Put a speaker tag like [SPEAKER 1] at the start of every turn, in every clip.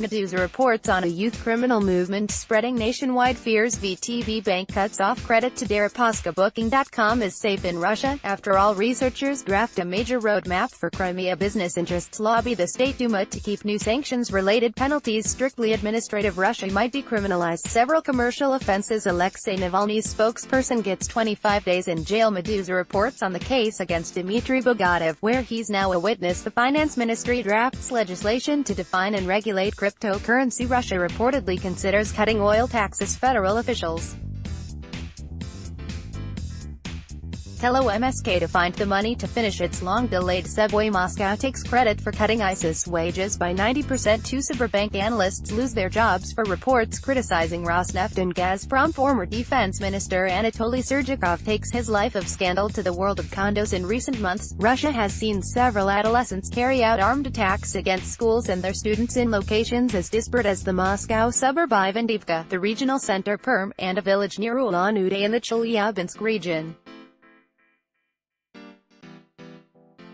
[SPEAKER 1] Meduza reports on a youth criminal movement spreading nationwide fears. VTB Bank cuts off credit to Deripaska. Booking.com is safe in Russia. After all, researchers draft a major roadmap for Crimea business interests. Lobby the State Duma to keep new sanctions-related penalties strictly administrative. Russia might decriminalize several commercial offenses. Alexey Navalny's spokesperson gets 25 days in jail. Meduza reports on the case against Dmitry Bogatov, where he's now a witness. The Finance Ministry drafts legislation to define and regulate cryptocurrency. Russia reportedly considers cutting oil taxes. Federal officials tell OMSK to find the money to finish its long-delayed subway. Moscow takes credit for cutting ISIS wages by 90%. Two Sberbank analysts lose their jobs for reports criticizing Rosneft and Gazprom. Former Defense Minister Anatoly Sergikov takes his life of scandal to the world of condos. In recent months, Russia has seen several adolescents carry out armed attacks against schools and their students in locations as disparate as the Moscow suburb Ivandivka, the regional center Perm, and a village near Ulan-Ude in the Chelyabinsk region.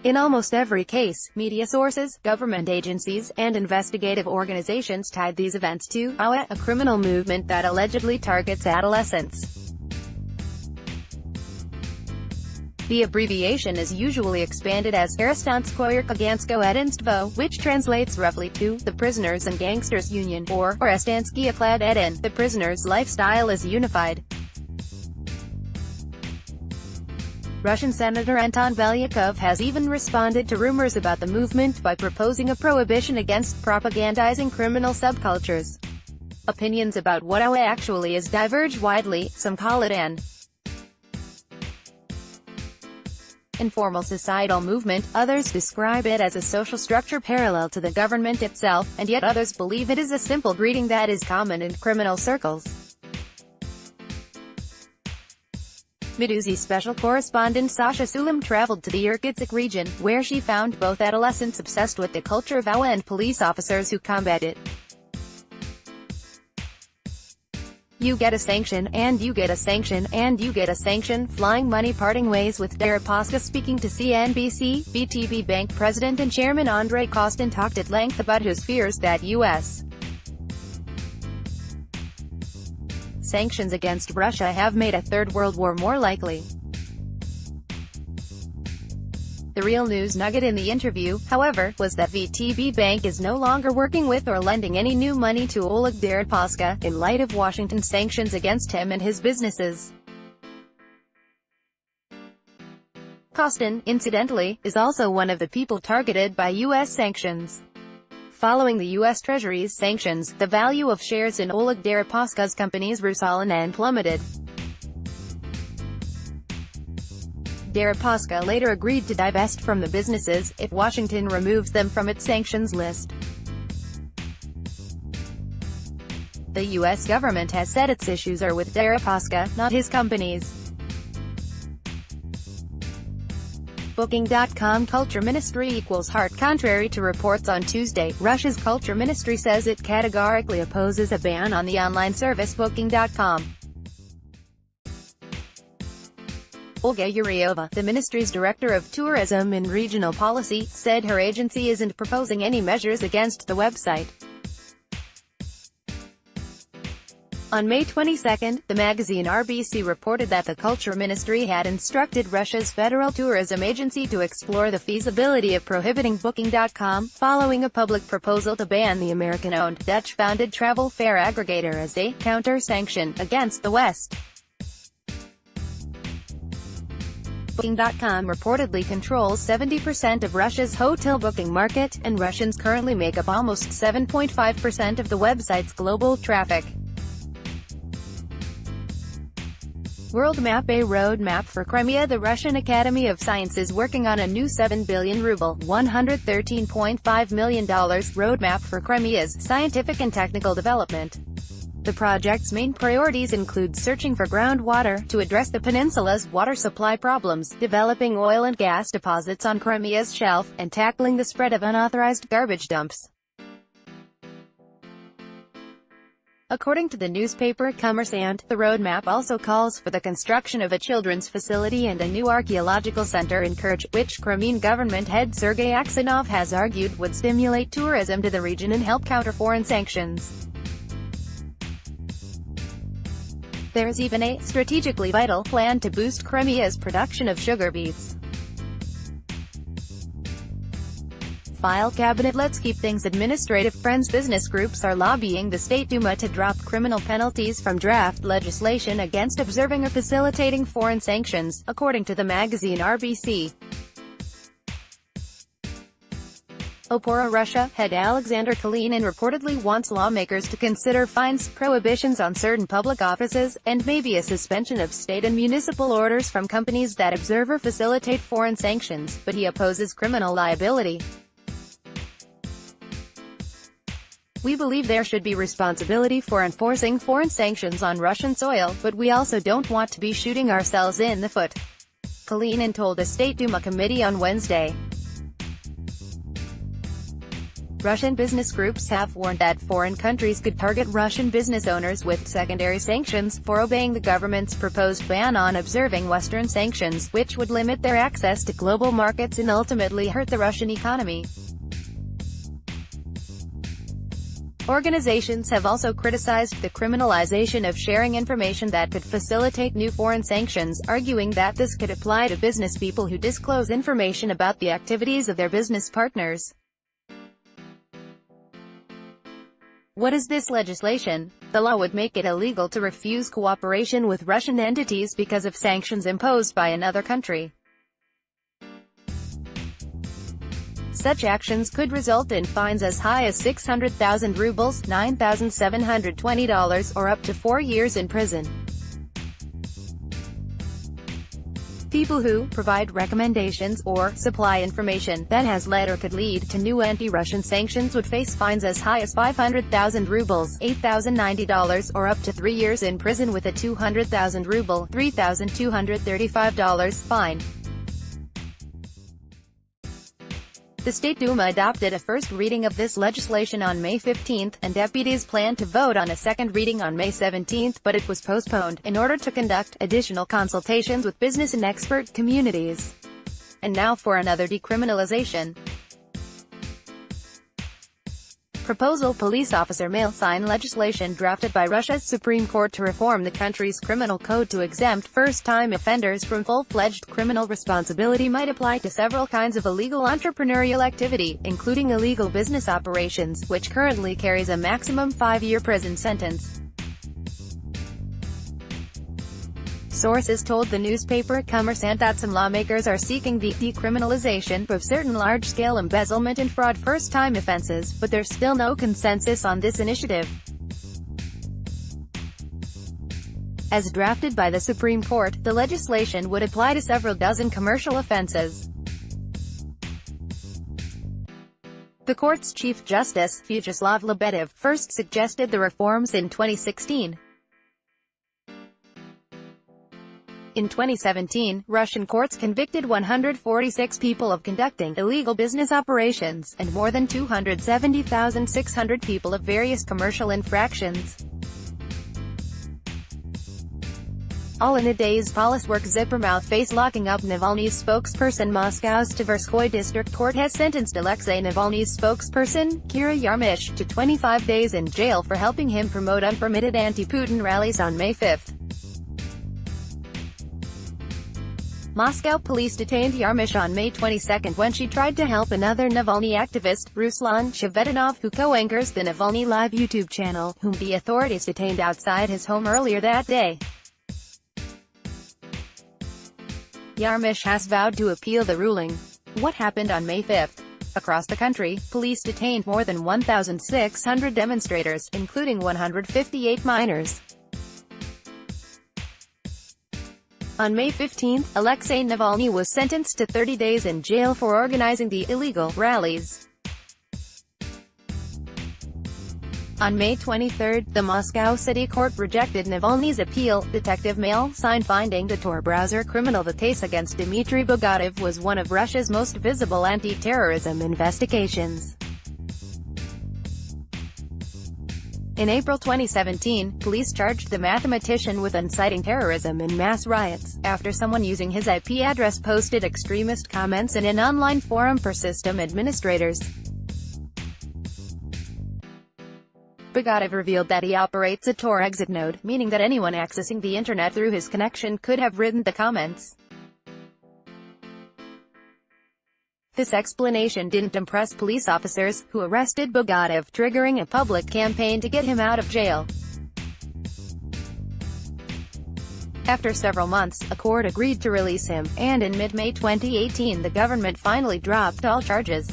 [SPEAKER 1] In almost every case, media sources, government agencies, and investigative organizations tied these events to AWA, a criminal movement that allegedly targets adolescents. The abbreviation is usually expanded as Arestantskoye Kagansko Edinstvo, which translates roughly to the Prisoners and Gangsters Union, or Arestantskiy Oklad Edin, the prisoners' lifestyle is unified. Russian Senator Anton Belyakov has even responded to rumors about the movement by proposing a prohibition against propagandizing criminal subcultures. Opinions about what AWA actually is diverge widely. Some call it an informal societal movement, others describe it as a social structure parallel to the government itself, and yet others believe it is a simple greeting that is common in criminal circles. Meduza special correspondent Sasha Sulim traveled to the Irkutsk region, where she found both adolescents obsessed with the culture of AWA and police officers who combat it. You get a sanction, and you get a sanction, and you get a sanction. Flying money. Parting ways with Deripaska. Speaking to CNBC, VTB Bank president and chairman Andrei Kostin talked at length about his fears that U.S. sanctions against Russia have made a Third World War more likely. The real news nugget in the interview, however, was that VTB Bank is no longer working with or lending any new money to Oleg Deripaska, in light of Washington's sanctions against him and his businesses. Kostin, incidentally, is also one of the people targeted by U.S. sanctions. Following the U.S. Treasury's sanctions, the value of shares in Oleg Deripaska's companies Rusal and plummeted. Deripaska later agreed to divest from the businesses, if Washington removes them from its sanctions list. The U.S. government has said its issues are with Deripaska, not his companies. Booking.com Culture Ministry equals heart. Contrary to reports on Tuesday, Russia's Culture Ministry says it categorically opposes a ban on the online service Booking.com. Olga Yuryova, the ministry's director of tourism and regional policy, said her agency isn't proposing any measures against the website. On May 22, the magazine RBC reported that the Culture Ministry had instructed Russia's Federal Tourism Agency to explore the feasibility of prohibiting Booking.com, following a public proposal to ban the American-owned, Dutch-founded travel fair aggregator as a counter-sanction against the West. Booking.com reportedly controls 70% of Russia's hotel booking market, and Russians currently make up almost 7.5% of the website's global traffic. World Map. A roadmap for Crimea. The Russian Academy of Science is working on a new 7 billion ruble $113.5 million roadmap for Crimea's scientific and technical development. The project's main priorities include searching for groundwater to address the peninsula's water supply problems, developing oil and gas deposits on Crimea's shelf, and tackling the spread of unauthorized garbage dumps. According to the newspaper Kommersant, the roadmap also calls for the construction of a children's facility and a new archaeological center in Kerch, which Crimean government head Sergei Aksyonov has argued would stimulate tourism to the region and help counter foreign sanctions. There is even a strategically vital plan to boost Crimea's production of sugar beets. File cabinet. Let's keep things administrative. Friends business groups are lobbying the State Duma to drop criminal penalties from draft legislation against observing or facilitating foreign sanctions, according to the magazine RBC. Opora Russia head Alexander Kalinin reportedly wants lawmakers to consider fines, prohibitions on certain public offices, and maybe a suspension of state and municipal orders from companies that observe or facilitate foreign sanctions, but he opposes criminal liability. We believe there should be responsibility for enforcing foreign sanctions on Russian soil, but we also don't want to be shooting ourselves in the foot, Kalinin told a State Duma committee on Wednesday. Russian business groups have warned that foreign countries could target Russian business owners with secondary sanctions for obeying the government's proposed ban on observing Western sanctions, which would limit their access to global markets and ultimately hurt the Russian economy. Organizations have also criticized the criminalization of sharing information that could facilitate new foreign sanctions, arguing that this could apply to business people who disclose information about the activities of their business partners. What is this legislation? The law would make it illegal to refuse cooperation with Russian entities because of sanctions imposed by another country. Such actions could result in fines as high as 600,000 rubles $9,720 or up to 4 years in prison. People who provide recommendations or supply information that has led or could lead to new anti-Russian sanctions would face fines as high as 500,000 rubles $8,090 or up to 3 years in prison with a 200,000 ruble $3,235 fine. The State Duma adopted a first reading of this legislation on May 15, and deputies plan to vote on a second reading on May 17, but it was postponed, in order to conduct additional consultations with business and expert communities. And now for another decriminalization proposal. Police officer male sign legislation drafted by Russia's Supreme Court to reform the country's criminal code to exempt first-time offenders from full-fledged criminal responsibility might apply to several kinds of illegal entrepreneurial activity, including illegal business operations, which currently carries a maximum 5-year prison sentence. Sources told the newspaper Kommersant that some lawmakers are seeking the decriminalization of certain large-scale embezzlement and fraud first-time offenses, but there's still no consensus on this initiative. As drafted by the Supreme Court, the legislation would apply to several dozen commercial offenses. The court's Chief Justice, Vyacheslav Lebedev, first suggested the reforms in 2016. In 2017, Russian courts convicted 146 people of conducting illegal business operations, and more than 270,600 people of various commercial infractions. All in a day's police work. Zippermouth face locking up Navalny's spokesperson. Moscow's Tverskoy District Court has sentenced Alexey Navalny's spokesperson, Kira Yarmysh, to 25 days in jail for helping him promote unpermitted anti-Putin rallies on May 5. Moscow police detained Yarmysh on May 22 when she tried to help another Navalny activist, Ruslan Chevetinov, who co-anchors the Navalny Live YouTube channel, whom the authorities detained outside his home earlier that day. Yarmysh has vowed to appeal the ruling. What happened on May 5? Across the country, police detained more than 1,600 demonstrators, including 158 minors. On May 15, Alexey Navalny was sentenced to 30 days in jail for organizing the illegal rallies. On May 23, the Moscow City Court rejected Navalny's appeal. Detective Mail signed finding the Tor browser criminal. The case against Dmitry Bogatov was one of Russia's most visible anti-terrorism investigations. In April 2017, police charged the mathematician with inciting terrorism and mass riots, after someone using his IP address posted extremist comments in an online forum for system administrators. Bogatov revealed that he operates a Tor exit node, meaning that anyone accessing the internet through his connection could have written the comments. This explanation didn't impress police officers, who arrested Bogatov, triggering a public campaign to get him out of jail. After several months, a court agreed to release him, and in mid-May 2018 the government finally dropped all charges.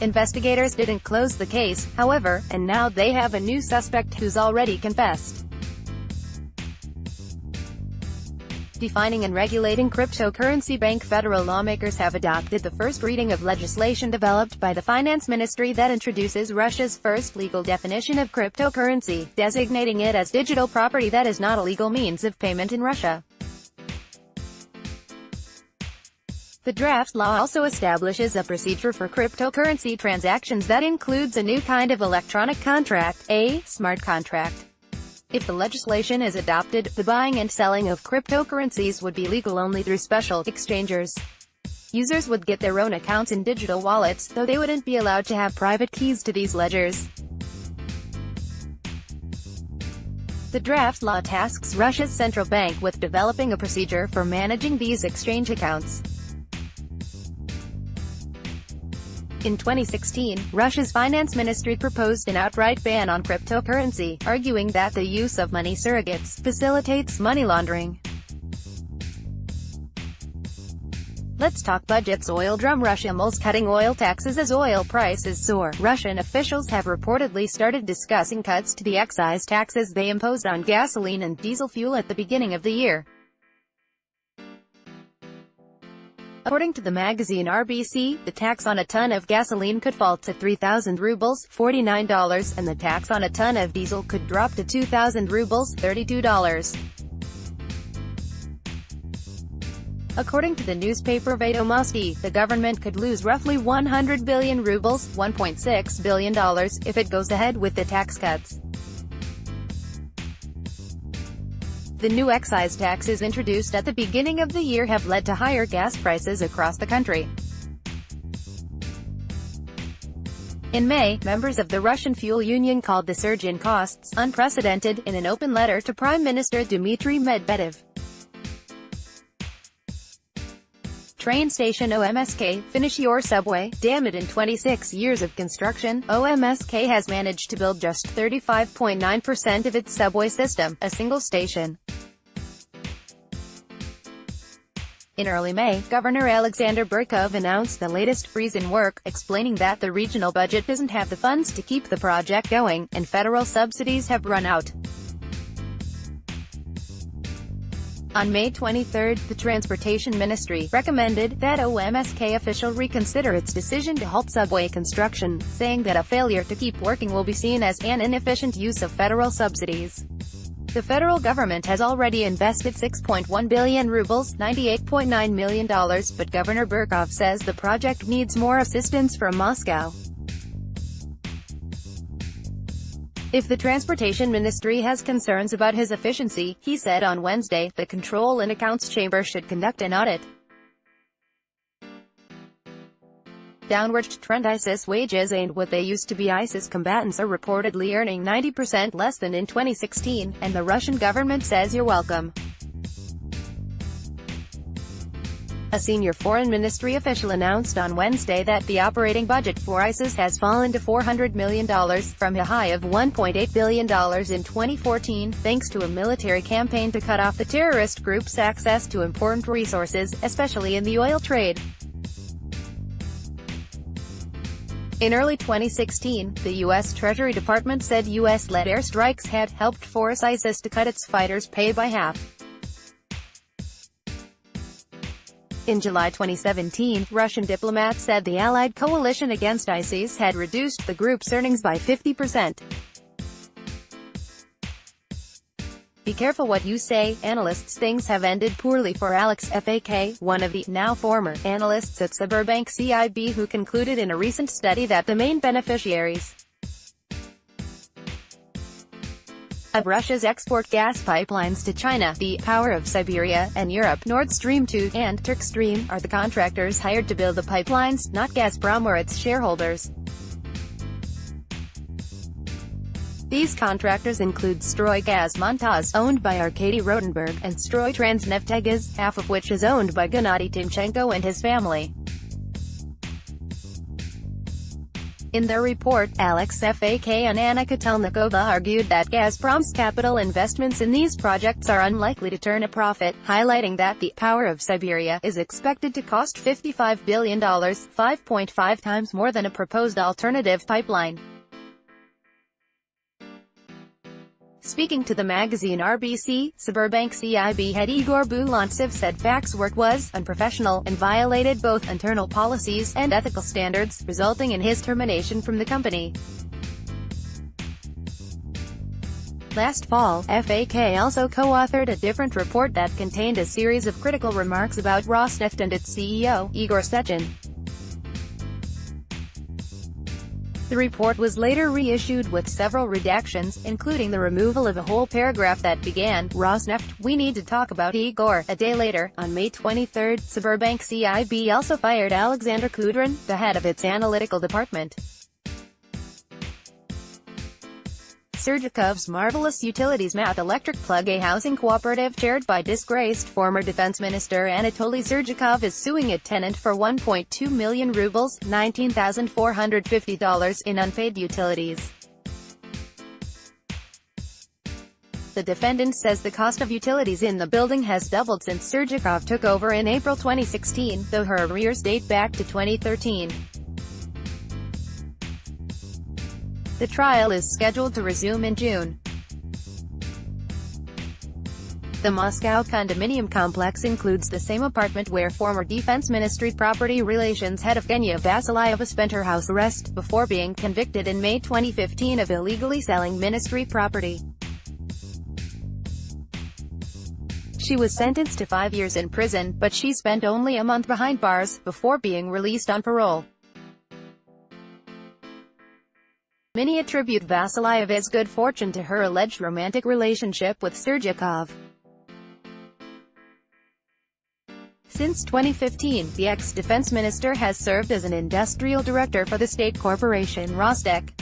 [SPEAKER 1] Investigators didn't close the case, however, and now they have a new suspect who's already confessed. Defining and regulating cryptocurrency. Bank federal lawmakers have adopted the first reading of legislation developed by the Finance Ministry that introduces Russia's first legal definition of cryptocurrency, designating it as digital property that is not a legal means of payment in Russia. The draft law also establishes a procedure for cryptocurrency transactions that includes a new kind of electronic contract, a smart contract. If the legislation is adopted, the buying and selling of cryptocurrencies would be legal only through special exchangers. Users would get their own accounts in digital wallets, though they wouldn't be allowed to have private keys to these ledgers. The draft law tasks Russia's central bank with developing a procedure for managing these exchange accounts. In 2016, Russia's Finance Ministry proposed an outright ban on cryptocurrency, arguing that the use of money surrogates facilitates money laundering. Let's talk budgets. Oil drum. Russia mulls cutting oil taxes as oil prices soar. Russian officials have reportedly started discussing cuts to the excise taxes they imposed on gasoline and diesel fuel at the beginning of the year. According to the magazine RBC, the tax on a ton of gasoline could fall to 3,000 rubles ($49), and the tax on a ton of diesel could drop to 2,000 rubles ($32). According to the newspaper Vedomosti, the government could lose roughly 100 billion rubles ($1.6 billion) if it goes ahead with the tax cuts. The new excise taxes introduced at the beginning of the year have led to higher gas prices across the country. In May, members of the Russian fuel union called the surge in costs unprecedented in an open letter to Prime Minister Dmitry Medvedev. Train station OMSK, finish your subway. Damn it, in 26 years of construction, OMSK has managed to build just 35.9% of its subway system, a single station. In early May, Governor Alexey Navalny announced the latest freeze in work, explaining that the regional budget doesn't have the funds to keep the project going, and federal subsidies have run out. On May 23, the Transportation Ministry recommended that OMSK official reconsider its decision to halt subway construction, saying that a failure to keep working will be seen as an inefficient use of federal subsidies. The federal government has already invested 6.1 billion rubles ($98.9 million), but Governor Bogatov says the project needs more assistance from Moscow. If the Transportation Ministry has concerns about his efficiency, he said on Wednesday, the Control and Accounts Chamber should conduct an audit. Downward trend. ISIS wages ain't what they used to be. ISIS combatants are reportedly earning 90% less than in 2016, and the Russian government says you're welcome. A senior foreign ministry official announced on Wednesday that the operating budget for ISIS has fallen to $400 million, from a high of $1.8 billion in 2014, thanks to a military campaign to cut off the terrorist group's access to important resources, especially in the oil trade. In early 2016, the U.S. Treasury Department said U.S.-led airstrikes had helped force ISIS to cut its fighters' pay by half. In July 2017, Russian diplomats said the allied coalition against ISIS had reduced the group's earnings by 50%. Be careful what you say, analysts. Things have ended poorly for Alex Fak, one of the, now former, analysts at Sberbank CIB, who concluded in a recent study that the main beneficiaries of Russia's export gas pipelines to China, the Power of Siberia, and Europe, Nord Stream 2, and Turkstream, are the contractors hired to build the pipelines, not Gazprom or its shareholders. These contractors include Stroy Gazmontaj, owned by Arkady Rotenberg, and Stroy Transneftgaz, half of which is owned by Gennady Timchenko and his family. In their report, Alex Fak and Anna Kotelnikova argued that Gazprom's capital investments in these projects are unlikely to turn a profit, highlighting that the Power of Siberia is expected to cost $55 billion, 5.5 times more than a proposed alternative pipeline. Speaking to the magazine RBC, Sberbank CIB head Igor Bulantsev said Fak's work was unprofessional and violated both internal policies and ethical standards, resulting in his termination from the company. Last fall, Fak also co-authored a different report that contained a series of critical remarks about Rosneft and its CEO, Igor Sechin. The report was later reissued with several redactions, including the removal of a whole paragraph that began, "Rosneft, we need to talk about Igor." A day later, on May 23, Sberbank CIB also fired Alexander Kudrin, the head of its analytical department. Serdyukov's Marvelous Utilities Math Electric Plug, a housing cooperative chaired by disgraced former Defense Minister Anatoly Serdyukov, is suing a tenant for 1.2 million rubles, $19,450 in unpaid utilities. The defendant says the cost of utilities in the building has doubled since Serdyukov took over in April 2016, though her arrears date back to 2013. The trial is scheduled to resume in June. The Moscow condominium complex includes the same apartment where former Defense Ministry Property Relations head Evgenia Vasilyeva spent her house arrest, before being convicted in May 2015 of illegally selling ministry property. She was sentenced to 5 years in prison, but she spent only a month behind bars, before being released on parole. Many attribute Vasilyeva's good fortune to her alleged romantic relationship with Serdyukov. Since 2015, the ex-defense minister has served as an industrial director for the state corporation Rostec.